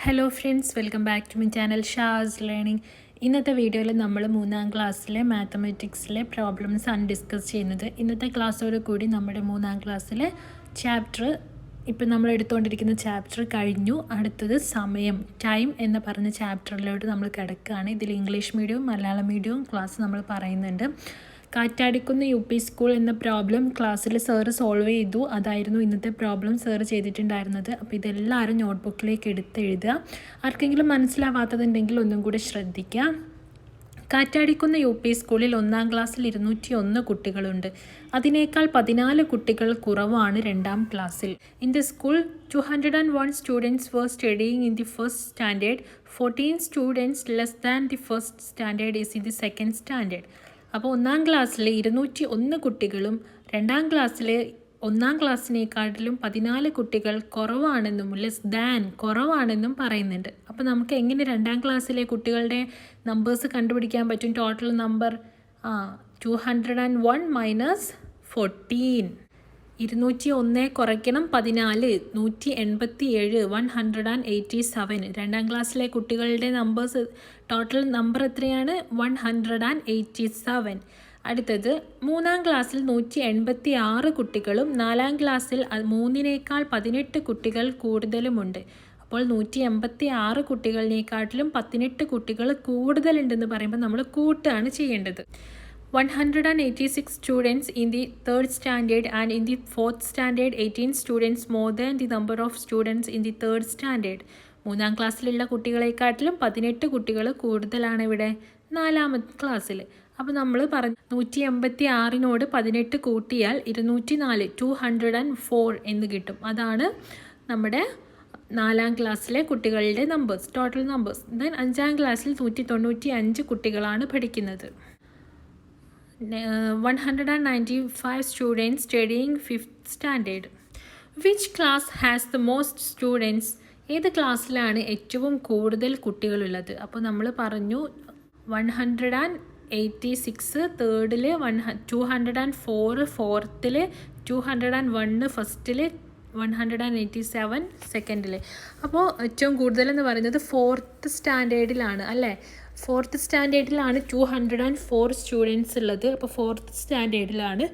Hello friends, welcome back to my channel Shaz learning. ഇന്നത്തെ വീഡിയോയിൽ നമ്മൾ 3ാം ക്ലാസ്സിലെ മാത്തമാറ്റിക്സിലെ പ്രോബ്ലംസ് ആണ് ഡിസ്കസ് ചെയ്യുന്നത്. ഇന്നത്തെ ക്ലാസ്സോട് കൂടി നമ്മുടെ 3ാം ക്ലാസ്സിലെ ചാപ്റ്റർ ഇപ്പം നമ്മൾ എടുത്തുകൊണ്ടിരിക്കുന്ന ചാപ്റ്റർ കഴിഞ്ഞു. അടുത്തത് ടൈം എന്ന് പറഞ്ഞ ചാപ്റ്ററിലോട്ട് നമ്മൾ കിടക്കുകയാണ്. ഇതിൽ ഇംഗ്ലീഷ് മീഡിയവും മലയാളം മീഡിയവും ക്ലാസ് നമ്മൾ പറയുന്നുണ്ട്. കാറ്റാടിക്കുന്ന് UP സ്കൂൾ എന്ന പ്രോബ്ലം ക്ലാസ്സിൽ സാറ് സോൾവ് ചെയ്തു. അതായിരുന്നു ഇന്നത്തെ പ്രോബ്ലം സാറ് ചെയ്തിട്ടുണ്ടായിരുന്നത്. അപ്പോൾ ഇതെല്ലാവരും നോട്ട്ബുക്കിലേക്ക് എഴുതുക. ആർക്കെങ്കിലും മനസ്സിലാവാത്തതുണ്ടെങ്കിൽ ഒന്നും കൂടി ശ്രദ്ധിക്കുക. കാറ്റാടിക്കുന്ന് UP സ്കൂളിൽ 1ാം ക്ലാസ്സിൽ 201 കുട്ടികളുണ്ട്. അതിനേക്കാൾ 14 കുട്ടികൾ കുറവാണ് 2ാം ക്ലാസ്സിൽ. In the school 201 students were studying in the first standard. 14 students less than the first standard is in the second standard. അപ്പോൾ 1ാം ക്ലാസ്സിൽ 201 കുട്ടികളും 2ാം ക്ലാസ്സിൽ 1ാം ക്ലാസ്സിനേക്കാട്ടിലും 14 കുട്ടികൾ കുറവാണെന്നും ലെസ് ദാൻ കുറവാണെന്നും പറയുന്നുണ്ട്. അപ്പോൾ നമുക്ക് എങ്ങനെ 2ാം ക്ലാസ്സിലെ കുട്ടികളുടെ നമ്പേഴ്സ് കണ്ടുപിടിക്കാൻ പറ്റും? ടോട്ടൽ നമ്പർ 201 മൈനസ് 14, 201 കുറയ്ക്കണം 14, 187, 187. 2ാം ക്ലാസ്സിലെ കുട്ടികളുടെ നമ്പേഴ്സ് ടോട്ടൽ നമ്പർ എത്രയാണ്? 187. അടുത്തത് 3ാം ക്ലാസ്സിൽ 186 കുട്ടികളും 4ാം ക്ലാസ്സിൽ 3നേക്കാൾ 18 കുട്ടികൾ കൂടുതലുമുണ്ട്. അപ്പോൾ 186 കുട്ടികളിനേക്കാട്ടിലും 18 കുട്ടികൾ കൂടുതലുണ്ടെന്ന് പറയുമ്പോൾ നമ്മൾ കൂട്ടുകയാണ് ചെയ്യേണ്ടത്. 186 students in the 3rd standard and in the 4th standard 18 students more than the number of students in the 3rd standard. 3ാം ക്ലാസ്സിലുള്ള കുട്ടികളെക്കാട്ടിലും 18 കുട്ടികൾ കൂടുതലാണ് ഇവിടെ 4ാമത്തെ ക്ലാസ്സിൽ. അപ്പോൾ നമ്മൾ പറഞ്ഞു 186നോട് 18 കൂട്ടിയാൽ 204, 204 എന്ന് കിട്ടും. അതാണ് നമ്മുടെ 4ാം ക്ലാസ്സിലെ കുട്ടികളുടെ നമ്പേഴ്സ്, ടോട്ടൽ നമ്പേഴ്സ്. ദെൻ 5ാം ക്ലാസ്സിൽ 195 കുട്ടികളാണ് പഠിക്കുന്നത്. 195 students studying 5th standard. Which class has the most students? ഏത് ക്ലാസ്സിലാണ് ഏറ്റവും കൂടുതൽ കുട്ടികളുള്ളത്? അപ്പോൾ നമ്മൾ പറഞ്ഞു 186 തേർഡിൽ, 204 ഫോർത്തിൽ, 201 ഫസ്റ്റിൽ, 187 സെക്കൻഡിൽ. അപ്പോൾ ഏറ്റവും കൂടുതലെന്ന് പറയുന്നത് 4th സ്റ്റാൻഡേർഡിലാണ് അല്ലേ? 4th സ്റ്റാൻഡേർഡിലാണ് 204 സ്റ്റുഡൻസ് ഉള്ളത്. അപ്പോൾ 4th സ്റ്റാൻഡേർഡിലാണ്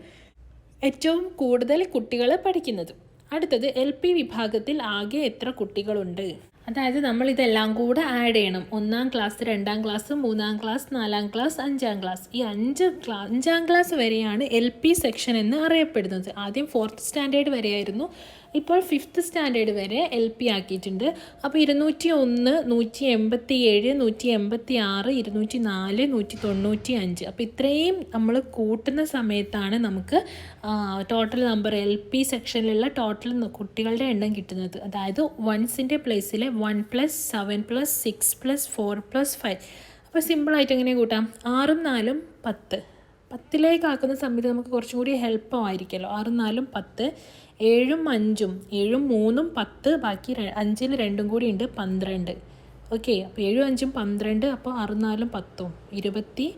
ഏറ്റവും കൂടുതൽ കുട്ടികൾ പഠിക്കുന്നത്. അടുത്തത് LP വിഭാഗത്തിൽ ആകെ എത്ര കുട്ടികളുണ്ട്? അതായത് നമ്മൾ ഇതെല്ലാം കൂടെ ആഡ് ചെയ്യണം. 1ാം class, 2ാം class, 3ാം class, 4ാം class, 5ാം class. ഈ 5ാം ക്ലാസ് വരെയാണ് LP സെക്ഷൻ എന്ന് അറിയപ്പെടുന്നത്. ആദ്യം 4th സ്റ്റാൻഡേർഡ് വരെയായിരുന്നു, ഇപ്പോൾ 5th സ്റ്റാൻഡേർഡ് വരെ LP ആക്കിയിട്ടുണ്ട്. അപ്പോൾ 201, 187, 186, 204, 195. അപ്പോൾ ഇത്രയും നമ്മൾ കൂട്ടുന്ന സമയത്താണ് നമുക്ക് ടോട്ടൽ നമ്പർ LP സെക്ഷനിലുള്ള ടോട്ടൽ കുട്ടികളുടെ എണ്ണം കിട്ടുന്നത്. അതായത് 1സിൻ്റെ പ്ലേസിൽ 1 + 7 + 6 + 4 + 5. അപ്പോൾ സിമ്പിളായിട്ട് എങ്ങനെ കൂട്ടാം? 6ഉം 4ഉം 10. 10ലേക്ക് ആക്കുന്ന സമയത്ത് നമുക്ക് കുറച്ചും കൂടി ഹെൽപ്പമായിരിക്കുമല്ലോ. 6ഉം 4ഉം 10, 7ഉം 5ഉം, 7ഉം 3ഉം 10, ബാക്കി 5ൽ 2ഉം കൂടി ഉണ്ട് 12. ഓക്കെ, അപ്പോൾ 7ഉം 5ഉം 12. അപ്പോൾ 6ഉം 4ഉം 10ഉം 22ഉം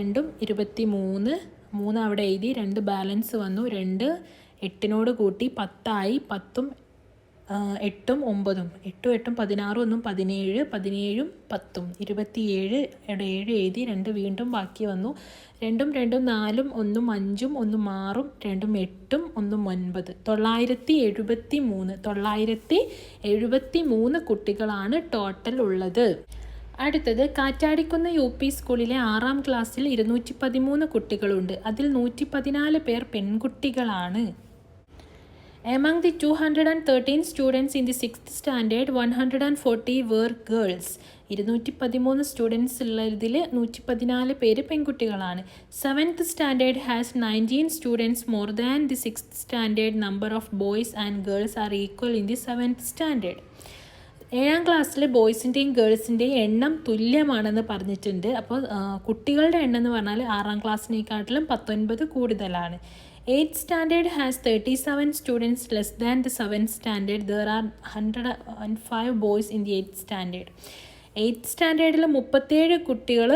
23, 3 അവിടെ എഴുതി, 2 ബാലൻസ് വന്നു, 2 8നോട് കൂട്ടി 10ആയി. 10ഉം 8ഉം 9ഉം, 8ഉം 8ഉം 16, 1ഉം 17, 17ഉം 10ഉം 27. ഇവിടെ 7 എഴുതി, 2 വീണ്ടും ബാക്കി വന്നു. 2ഉം 2ഉം 4ഉം 1ഉം 5ഉം 1ഉം 6ഉം 2ഉം 8ഉം 1ഉം 9. 973 കുട്ടികളാണ് ടോട്ടൽ ഉള്ളത്. അടുത്തത് കാറ്റാടിക്കുന്ന് UP സ്കൂളിലെ 6ാം ക്ലാസ്സിൽ 213 കുട്ടികളുണ്ട്. അതിൽ 114 പേർ പെൺകുട്ടികളാണ്. Among the 213 students in the 6th standard, 140 were girls. 213 students ഉള്ളതിൽ 114 പേര് പെൺകുട്ടികളാണ്. 7th standard has 19 students more than the 6th standard. Number of boys and girls are equal in the 7th standard. 7ാം ക്ലാസ്സിൽ ബോയ്സിൻ്റെയും ഗേൾസിൻ്റെയും എണ്ണം തുല്യമാണെന്ന് പറഞ്ഞിട്ടുണ്ട്. അപ്പോൾ കുട്ടികളുടെ എണ്ണം എന്ന് പറഞ്ഞാൽ 6ാം ക്ലാസ്സിനേക്കാട്ടിലും 19 കൂടുതലാണ്. 8th standard has 37 students less than the 7th standard. There are 105 boys in the 8th standard. 8th സ്റ്റാൻഡേർഡിൽ 37 കുട്ടികൾ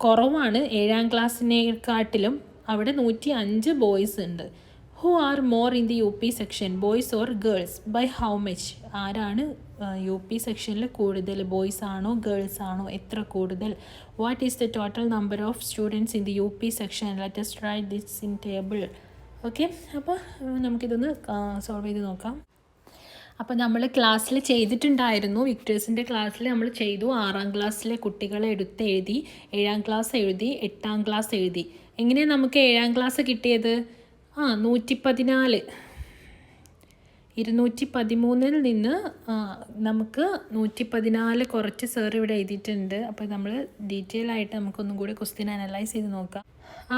കുറവാണ് 7ാം ക്ലാസ്സിനെക്കാട്ടിലും. അവിടെ 105 ബോയ്സ് ഉണ്ട്. Who are more in the UP section, boys or girls? By how much? ആരാണ് U P സെക്ഷനിൽ കൂടുതൽ boys ആണോ girls ആണോ, എത്ര കൂടുതൽ? What is the total number of students in the U P section? Let us write this in table. Okay, അപ്പോൾ നമുക്കിതൊന്ന് solve ചെയ്ത് നോക്കാം. അപ്പോൾ നമ്മൾ ക്ലാസ്സിൽ ചെയ്തിട്ടുണ്ടായിരുന്നു, വിക്ടേഴ്സിൻ്റെ ക്ലാസ്സിൽ നമ്മൾ ചെയ്തു. 6ാം ക്ലാസ്സിലെ കുട്ടികളെ എഴുതി, 7ാം ക്ലാസ് എഴുതി, 8ാം ക്ലാസ് എഴുതി. എങ്ങനെയാണ് നമുക്ക് 7ാം ക്ലാസ് കിട്ടിയത്? 114, 213 നിന്ന് നമുക്ക് 114 കുറച്ച് സാർ ഇവിടെ എഴുതിയിട്ടുണ്ട്. അപ്പോൾ നമ്മൾ ഡീറ്റെയിൽ ആയിട്ട് നമുക്കൊന്നും കൂടി ക്വസ്റ്റ്യൻ അനലൈസ് ചെയ്ത് നോക്കാം.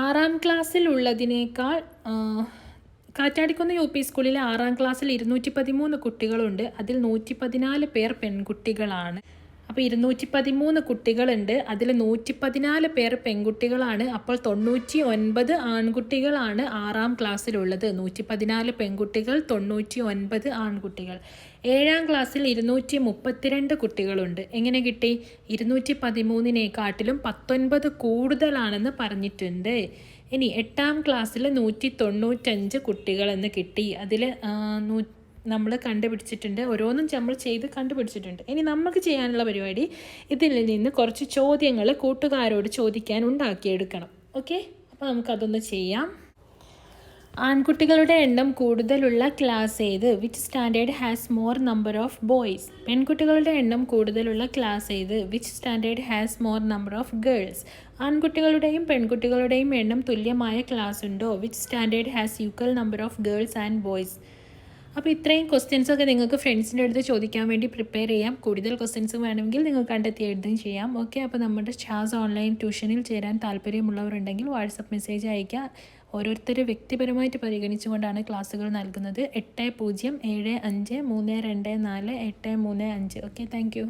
6ാം ക്ലാസ്സിലുള്ളതിനേക്കാൾ കാറ്റാടിക്കുന്ന് യു പി സ്കൂളിലെ 6ാം ക്ലാസ്സിൽ 213 കുട്ടികളുണ്ട്. അതിൽ 114 പേർ പെൺകുട്ടികളാണ്. അപ്പോൾ 213 കുട്ടികളുണ്ട്, അതിൽ 114 പേർ പെൺകുട്ടികളാണ്. അപ്പോൾ 99 ആൺകുട്ടികളാണ് 6ാം ക്ലാസ്സിലുള്ളത്. 114 പെൺകുട്ടികൾ, 99 ആൺകുട്ടികൾ. 7ാം ക്ലാസ്സിൽ 232 കുട്ടികളുണ്ട്. എങ്ങനെ കിട്ടി? 213-നെക്കാട്ടിലും 19 കൂടുതലാണെന്ന് പറഞ്ഞിട്ടുണ്ട്. ഇനി 8ാം ക്ലാസ്സിൽ 195 കുട്ടികളെന്ന് കിട്ടി. അതിൽ നമ്മൾ കണ്ടുപിടിച്ചിട്ടുണ്ട്, ഓരോന്നും നമ്മൾ ചെയ്ത് കണ്ടുപിടിച്ചിട്ടുണ്ട്. ഇനി നമുക്ക് ചെയ്യാനുള്ള പരിപാടി ഇതിൽ നിന്ന് കുറച്ച് ചോദ്യങ്ങൾ കൂട്ടുകാരോട് ചോദിക്കാൻ ഉണ്ടാക്കിയെടുക്കണം. ഓക്കെ, അപ്പോൾ നമുക്കതൊന്ന് ചെയ്യാം. ആൺകുട്ടികളുടെ എണ്ണം കൂടുതലുള്ള ക്ലാസ് ഏത്? Which standard has more number of boys? പെൺകുട്ടികളുടെ എണ്ണം കൂടുതലുള്ള ക്ലാസ് ഏത്? Which standard has more number of girls? ആൺകുട്ടികളുടെയും പെൺകുട്ടികളുടെയും എണ്ണം തുല്യമായ ക്ലാസ് ഉണ്ടോ? Which standard has equal number of girls and boys? അപ്പോൾ ഇത്രയും ക്വസ്റ്റ്യൻസൊക്കെ നിങ്ങൾക്ക് ഫ്രണ്ട്സിൻ്റെ അടുത്ത് ചോദിക്കാൻ വേണ്ടി പ്രിപ്പയർ ചെയ്യാം. കൂടുതൽ ക്വസ്റ്റ്യൻസ് വേണമെങ്കിൽ നിങ്ങൾക്ക് കണ്ടെത്തി എഴുതുകയും ചെയ്യാം. ഓക്കെ, അപ്പോൾ നമ്മുടെ ഷാസ് ഓൺലൈൻ ട്യൂഷനിൽ ചേരാൻ താല്പര്യമുള്ളവരുണ്ടെങ്കിൽ വാട്സപ്പ് മെസ്സേജ് അയയ്ക്കുക. ഓരോരുത്തർ വ്യക്തിപരമായിട്ട് പരിഗണിച്ചുകൊണ്ടാണ് ക്ലാസ്സുകൾ നൽകുന്നത്. 8075324835. Okay, thank you.